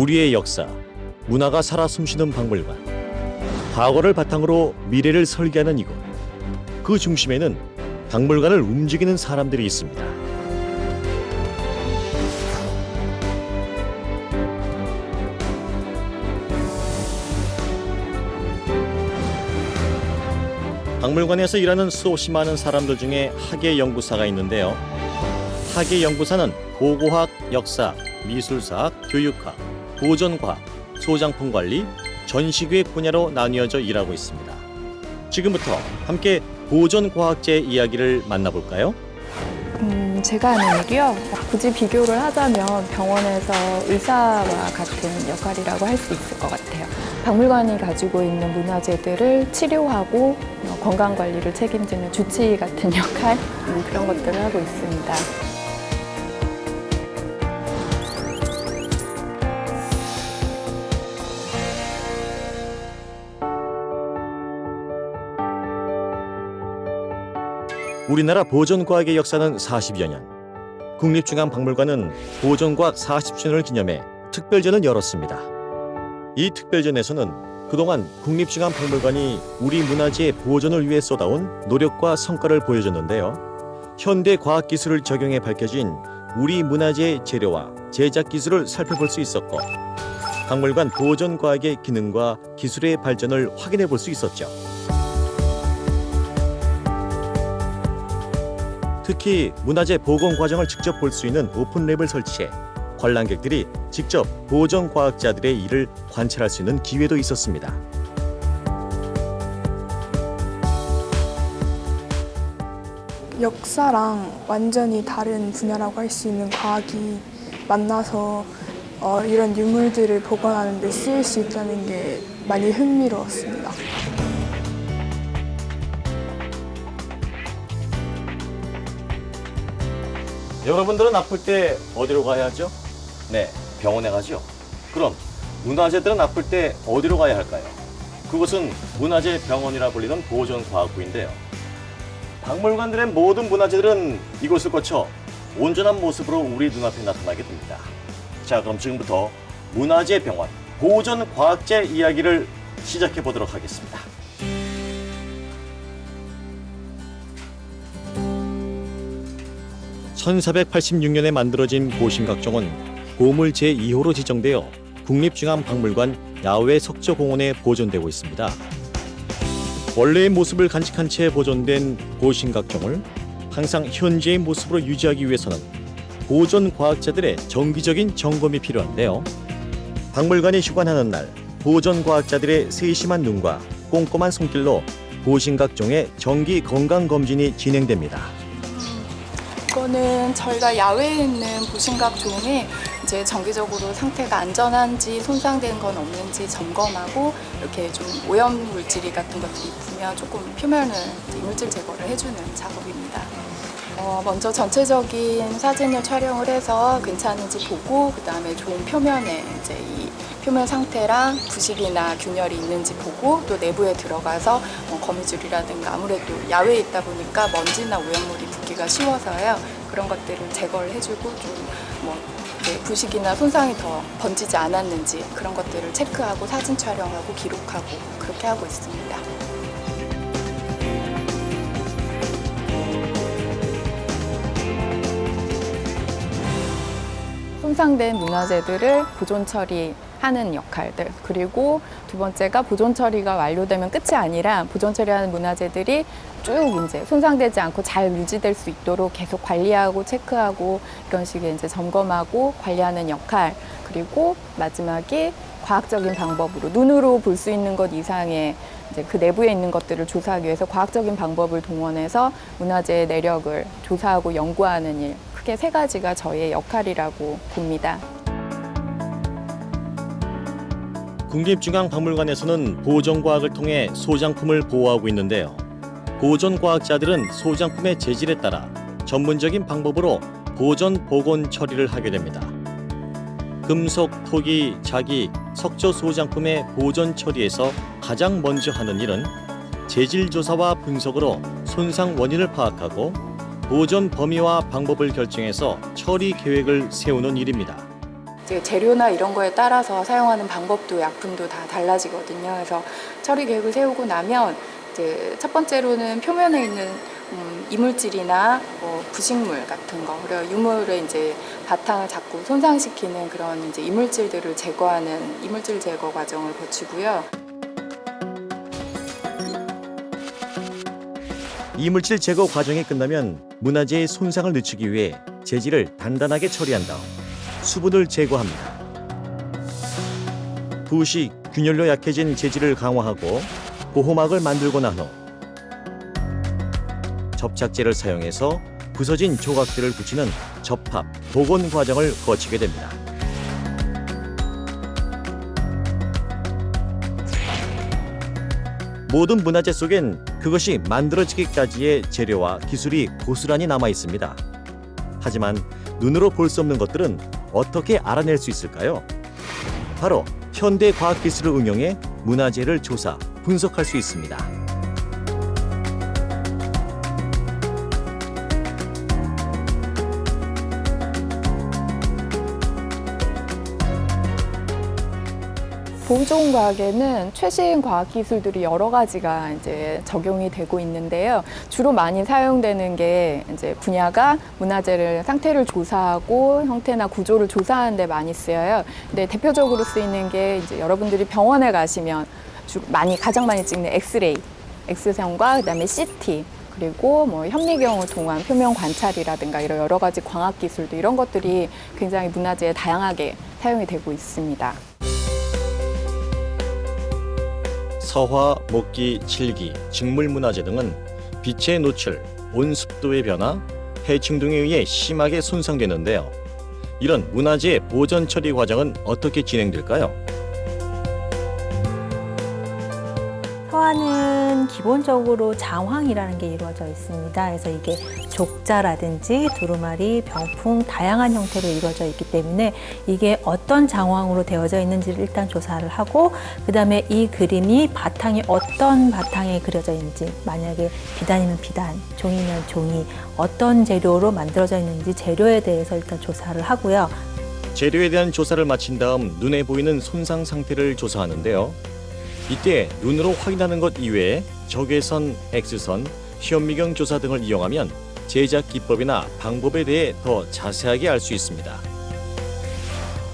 우리의 역사, 문화가 살아 숨쉬는 박물관. 과거를 바탕으로 미래를 설계하는 이곳. 그 중심에는 박물관을 움직이는 사람들이 있습니다. 박물관에서 일하는 수없이 많은 사람들 중에 학예연구사가 있는데요. 학예연구사는 고고학, 역사, 미술사학, 교육학, 보존과학, 소장품 관리, 전시기획 분야로 나뉘어져 일하고 있습니다. 지금부터 함께 보존과학제의 이야기를 만나볼까요? 제가 하는 일이요. 굳이 비교를 하자면 병원에서 의사와 같은 역할이라고 할 수 있을 것 같아요. 박물관이 가지고 있는 문화재들을 치료하고 건강관리를 책임지는 주치의 같은 역할, 그런 것들을 하고 있습니다. 우리나라 보존과학의 역사는 40여 년. 국립중앙박물관은 보존과학 40주년을 기념해 특별전을 열었습니다. 이 특별전에서는 그동안 국립중앙박물관이 우리 문화재의 보존을 위해 쏟아온 노력과 성과를 보여줬는데요. 현대 과학기술을 적용해 밝혀진 우리 문화재의 재료와 제작 기술을 살펴볼 수 있었고, 박물관 보존과학의 기능과 기술의 발전을 확인해 볼 수 있었죠. 특히 문화재 복원 과정을 직접 볼 수 있는 오픈랩을 설치해 관람객들이 직접 보존과학자들의 일을 관찰할 수 있는 기회도 있었습니다. 역사랑 완전히 다른 분야라고 할 수 있는 과학이 만나서 이런 유물들을 복원하는 데 쓰일 수 있다는 게 많이 흥미로웠습니다. 여러분들은 아플 때 어디로 가야 하죠? 네, 병원에 가죠. 그럼 문화재들은 아플 때 어디로 가야 할까요? 그곳은 문화재 병원이라 불리는 보존과학부인데요. 박물관들의 모든 문화재들은 이곳을 거쳐 온전한 모습으로 우리 눈앞에 나타나게 됩니다. 자, 그럼 지금부터 문화재 병원 보존과학제 이야기를 시작해 보도록 하겠습니다. 1486년에 만들어진 보신각종은 보물 제2호로 지정되어 국립중앙박물관 야외 석조공원에 보존되고 있습니다. 원래의 모습을 간직한 채 보존된 보신각종을 항상 현재의 모습으로 유지하기 위해서는 보존과학자들의 정기적인 점검이 필요한데요. 박물관이 휴관하는 날, 보존과학자들의 세심한 눈과 꼼꼼한 손길로 보신각종의 정기 건강검진이 진행됩니다. 이거는 저희가 야외에 있는 보신각종에 이제 정기적으로 상태가 안전한지 손상된 건 없는지 점검하고 이렇게 좀 오염 물질 같은 것들이 있으면 조금 표면을 이물질 제거를 해주는 작업입니다. 먼저 전체적인 사진을 촬영을 해서 괜찮은지 보고 그다음에 좋은 표면에 이제 이 표면 상태랑 부식이나 균열이 있는지 보고 또 내부에 들어가서 거미줄이라든가 아무래도 야외에 있다 보니까 먼지나 오염물이 붙기가 쉬워서요. 그런 것들을 제거를 해주고 좀 부식이나 손상이 더 번지지 않았는지 그런 것들을 체크하고 사진 촬영하고 기록하고 그렇게 하고 있습니다. 손상된 문화재들을 보존 처리하는 역할들, 그리고 두 번째가 보존 처리가 완료되면 끝이 아니라 보존 처리하는 문화재들이 쭉 이제 손상되지 않고 잘 유지될 수 있도록 계속 관리하고 체크하고 이런 식의 이제 점검하고 관리하는 역할, 그리고 마지막이 과학적인 방법으로 눈으로 볼 수 있는 것 이상의 이제 그 내부에 있는 것들을 조사하기 위해서 과학적인 방법을 동원해서 문화재의 내력을 조사하고 연구하는 일, 크게 세 가지가 저희의 역할이라고 봅니다. 국립중앙박물관에서는 보존과학을 통해 소장품을 보호하고 있는데요. 보존과학자들은 소장품의 재질에 따라 전문적인 방법으로 보존, 복원 처리를 하게 됩니다. 금속, 토기, 자기, 석조 소장품의 보존 처리에서 가장 먼저 하는 일은 재질 조사와 분석으로 손상 원인을 파악하고 보존 범위와 방법을 결정해서 처리 계획을 세우는 일입니다. 이제 재료나 이런 거에 따라서 사용하는 방법도 약품도 다 달라지거든요. 그래서 처리 계획을 세우고 나면 이제 첫 번째로는 표면에 있는 이물질이나 부식물 같은 거, 그리고 유물의 이제 바탕을 자꾸 손상시키는 그런 이제 이물질들을 제거하는 이물질 제거 과정을 거치고요. 이물질 제거 과정이 끝나면 문화재의 손상을 늦추기 위해 재질을 단단하게 처리한 다음 수분을 제거합니다. 부식, 균열로 약해진 재질을 강화하고 보호막을 만들고 난 후 접착제를 사용해서 부서진 조각들을 붙이는 접합, 복원 과정을 거치게 됩니다. 모든 문화재 속엔 그것이 만들어지기까지의 재료와 기술이 고스란히 남아 있습니다. 하지만 눈으로 볼 수 없는 것들은 어떻게 알아낼 수 있을까요? 바로 현대 과학 기술을 응용해 문화재를 조사, 분석할 수 있습니다. 보존과학에는 최신 과학 기술들이 여러 가지가 이제 적용이 되고 있는데요. 주로 많이 사용되는 게 이제 분야가 문화재를 상태를 조사하고 형태나 구조를 조사하는 데 많이 쓰여요. 근데 대표적으로 쓰이는 게 이제 여러분들이 병원에 가시면 가장 많이 찍는 엑스레이, 엑스선과 그다음에 CT, 그리고 뭐 현미경을 통한 표면 관찰이라든가 이런 여러 가지 광학 기술도 이런 것들이 굉장히 문화재에 다양하게 사용이 되고 있습니다. 서화, 목기, 칠기, 직물문화재 등은 빛의 노출, 온습도의 변화, 해충 등에 의해 심하게 손상되는데요. 이런 문화재의 보존 처리 과정은 어떻게 진행될까요? 서화는 기본적으로 장황이라는 게 이루어져 있습니다. 그래서 이게 족자라든지 두루마리, 병풍 다양한 형태로 이루어져 있기 때문에 이게 어떤 장황으로 되어져 있는지를 일단 조사를 하고 그다음에 이 그림이 바탕이 어떤 바탕에 그려져 있는지, 만약에 비단이면 비단, 종이면 종이, 어떤 재료로 만들어져 있는지 재료에 대해서 일단 조사를 하고요. 재료에 대한 조사를 마친 다음 눈에 보이는 손상 상태를 조사하는데요. 이때 눈으로 확인하는 것 이외에 적외선, X선, 현미경 조사 등을 이용하면 제작 기법이나 방법에 대해 더 자세하게 알 수 있습니다.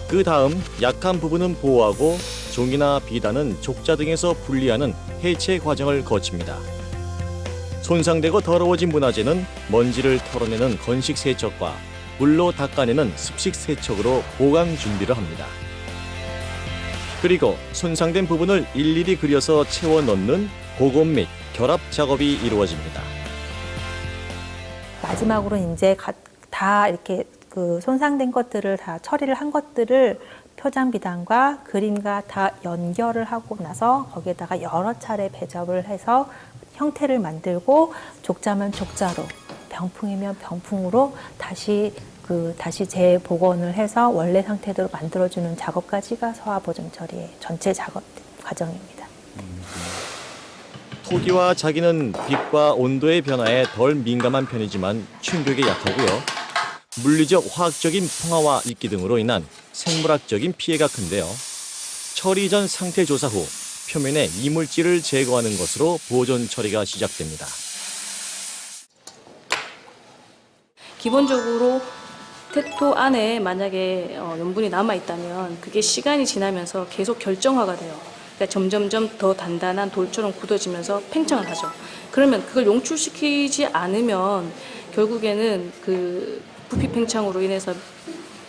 그 다음 약한 부분은 보호하고 종이나 비단은 족자 등에서 분리하는 해체 과정을 거칩니다. 손상되고 더러워진 문화재는 먼지를 털어내는 건식 세척과 물로 닦아내는 습식 세척으로 보강 준비를 합니다. 그리고 손상된 부분을 일일이 그려서 채워 넣는 복원 및 결합 작업이 이루어집니다. 마지막으로 이제 다 이렇게 그 손상된 것들을 다 처리를 한 것들을 표장 비단과 그림과 다 연결을 하고 나서 거기에다가 여러 차례 배접을 해서 형태를 만들고 족자면 족자로, 병풍이면 병풍으로 다시 재복원을 해서 원래 상태대로 만들어주는 작업까지가 서화 보존 처리의 전체 작업 과정입니다. 토기와 자기는 빛과 온도의 변화에 덜 민감한 편이지만 충격에 약하고요. 물리적, 화학적인 풍화와 이끼 등으로 인한 생물학적인 피해가 큰데요. 처리 전 상태 조사 후 표면에 이물질을 제거하는 것으로 보존 처리가 시작됩니다. 기본적으로 테토 안에 만약에 염분이 남아있다면 그게 시간이 지나면서 계속 결정화가 돼요. 그러니까 점점점 더 단단한 돌처럼 굳어지면서 팽창을 하죠. 그러면 그걸 용출시키지 않으면 결국에는 그 부피 팽창으로 인해서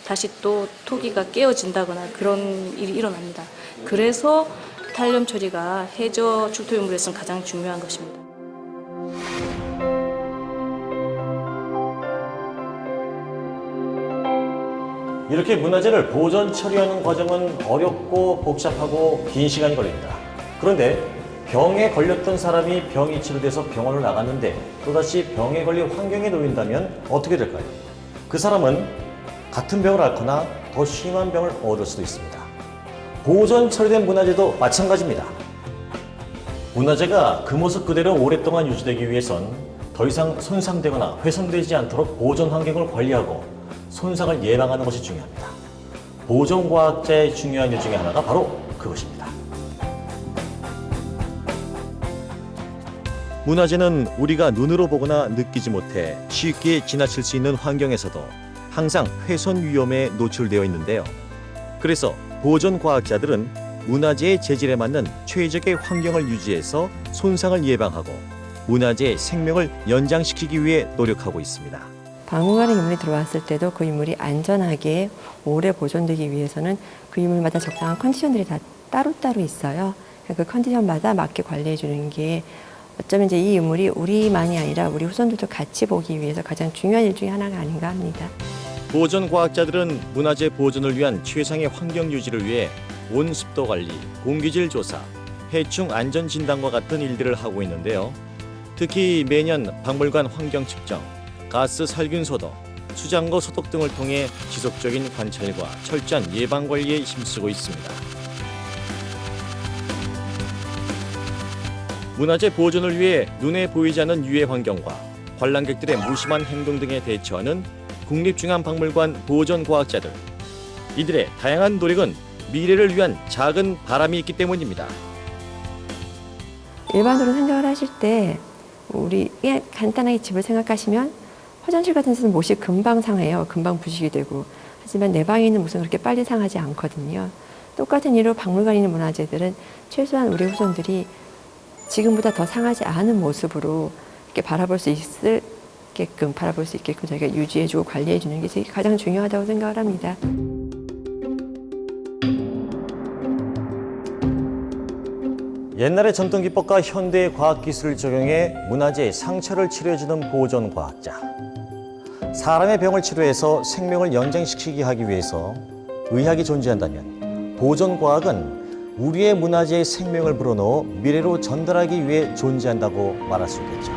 다시 또 토기가 깨어진다거나 그런 일이 일어납니다. 그래서 탈염 처리가 해저 출토유물에서는 가장 중요한 것입니다. 이렇게 문화재를 보존 처리하는 과정은 어렵고 복잡하고 긴 시간이 걸립니다. 그런데 병에 걸렸던 사람이 병이 치료돼서 병원을 나갔는데 또다시 병에 걸린 환경에 놓인다면 어떻게 될까요? 그 사람은 같은 병을 앓거나 더 심한 병을 얻을 수도 있습니다. 보존 처리된 문화재도 마찬가지입니다. 문화재가 그 모습 그대로 오랫동안 유지되기 위해선 더 이상 손상되거나 훼손되지 않도록 보존 환경을 관리하고 손상을 예방하는 것이 중요합니다. 보존과학자의 중요한 일 중에 하나가 바로 그것입니다. 문화재는 우리가 눈으로 보거나 느끼지 못해 쉽게 지나칠 수 있는 환경에서도 항상 훼손 위험에 노출되어 있는데요. 그래서 보존과학자들은 문화재의 재질에 맞는 최적의 환경을 유지해서 손상을 예방하고 문화재의 생명을 연장시키기 위해 노력하고 있습니다. 박물관에 유물이 들어왔을 때도 그 유물이 안전하게 오래 보존되기 위해서는 그 유물마다 적당한 컨디션들이 다 따로따로 있어요. 그 컨디션마다 맞게 관리해 주는 게 어쩌면 이제 이 유물이 우리만이 아니라 우리 후손들도 같이 보기 위해서 가장 중요한 일 중에 하나가 아닌가 합니다. 보존과학자들은 문화재 보존을 위한 최상의 환경 유지를 위해 온습도 관리, 공기질 조사, 해충 안전 진단과 같은 일들을 하고 있는데요. 특히 매년 박물관 환경 측정, 가스 살균 소독, 수장고 소독 등을 통해 지속적인 관찰과 철저한 예방 관리에 힘쓰고 있습니다. 문화재 보존을 위해 눈에 보이지 않는 유해 환경과 관람객들의 무심한 행동 등에 대처하는 국립중앙박물관 보존과학자들. 이들의 다양한 노력은 미래를 위한 작은 바람이 있기 때문입니다. 일반적으로 생각을 하실 때 우리 그냥 간단하게 집을 생각하시면 화장실 같은 데서는 못이 금방 상해요. 금방 부식이 되고. 하지만 내 방에 있는 못은 그렇게 빨리 상하지 않거든요. 똑같은 이유로 박물관에 있는 문화재들은 최소한 우리 후손들이 지금보다 더 상하지 않은 모습으로 이렇게 바라볼 수 있게끔 저희가 유지해주고 관리해주는 게 가장 중요하다고 생각을 합니다. 옛날의 전통 기법과 현대의 과학 기술을 적용해 문화재의 상처를 치료해주는 보존과학자. 사람의 병을 치료해서 생명을 연장시키게 하기 위해서 의학이 존재한다면 보존과학은 우리의 문화재의 생명을 불어넣어 미래로 전달하기 위해 존재한다고 말할 수 있겠죠.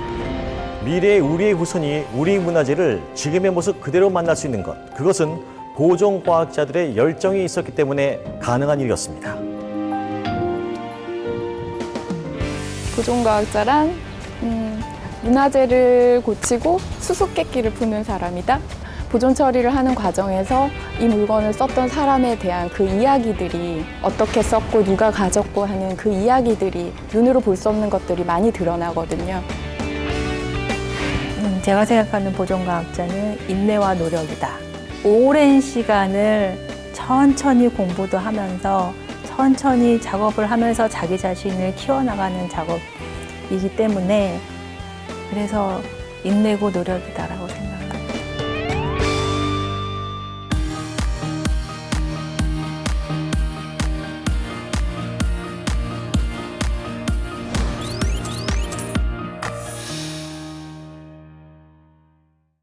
미래의 우리의 후손이 우리 문화재를 지금의 모습 그대로 만날 수 있는 것, 그것은 보존과학자들의 열정이 있었기 때문에 가능한 일이었습니다. 보존과학자란 문화재를 고치고 수수께끼를 푸는 사람이다. 보존 처리를 하는 과정에서 이 물건을 썼던 사람에 대한 그 이야기들이 어떻게 썼고 누가 가졌고 하는 그 이야기들이 눈으로 볼 수 없는 것들이 많이 드러나거든요. 제가 생각하는 보존과학자는 인내와 노력이다. 오랜 시간을 천천히 공부도 하면서 천천히 작업을 하면서 자기 자신을 키워나가는 작업이기 때문에 그래서 인내고 노력이다라고 생각합니다.